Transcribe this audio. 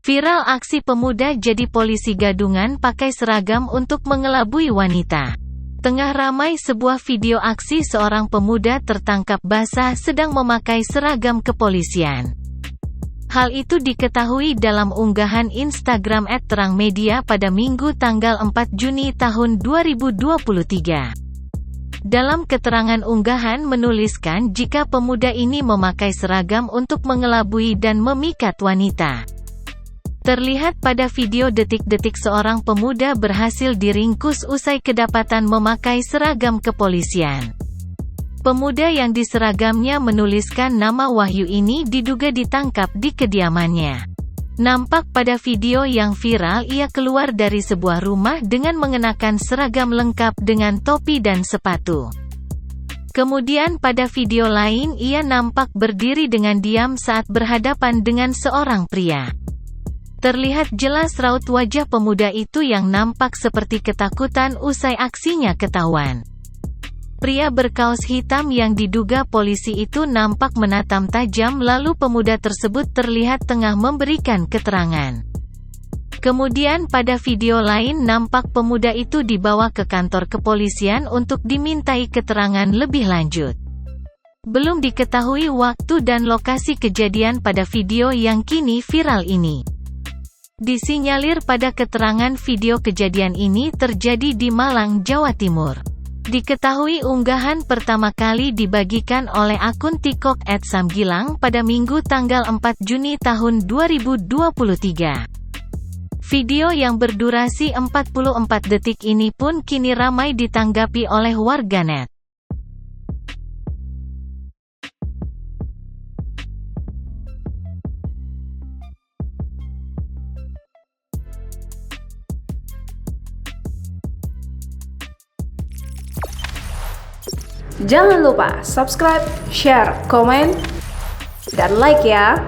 Viral aksi pemuda jadi polisi gadungan pakai seragam untuk mengelabui wanita. Tengah ramai sebuah video aksi seorang pemuda tertangkap basah sedang memakai seragam kepolisian. Hal itu diketahui dalam unggahan Instagram @terangmedia pada Minggu tanggal 4 Juni tahun 2023. Dalam keterangan unggahan menuliskan jika pemuda ini memakai seragam untuk mengelabui dan memikat wanita. Terlihat pada video detik-detik seorang pemuda berhasil diringkus usai kedapatan memakai seragam kepolisian. Pemuda yang diseragamnya menuliskan nama Wahyu ini diduga ditangkap di kediamannya. Nampak pada video yang viral ia keluar dari sebuah rumah dengan mengenakan seragam lengkap dengan topi dan sepatu. Kemudian pada video lain ia nampak berdiri dengan diam saat berhadapan dengan seorang pria. Terlihat jelas raut wajah pemuda itu yang nampak seperti ketakutan usai aksinya ketahuan. Pria berkaos hitam yang diduga polisi itu nampak menatam tajam lalu pemuda tersebut terlihat tengah memberikan keterangan. Kemudian pada video lain nampak pemuda itu dibawa ke kantor kepolisian untuk dimintai keterangan lebih lanjut. Belum diketahui waktu dan lokasi kejadian pada video yang kini viral ini. Disinyalir pada keterangan video kejadian ini terjadi di Malang, Jawa Timur. Diketahui unggahan pertama kali dibagikan oleh akun TikTok @samgilang pada Minggu tanggal 4 Juni tahun 2023. Video yang berdurasi 44 detik ini pun kini ramai ditanggapi oleh warganet. Jangan lupa subscribe, share, komen, dan like ya!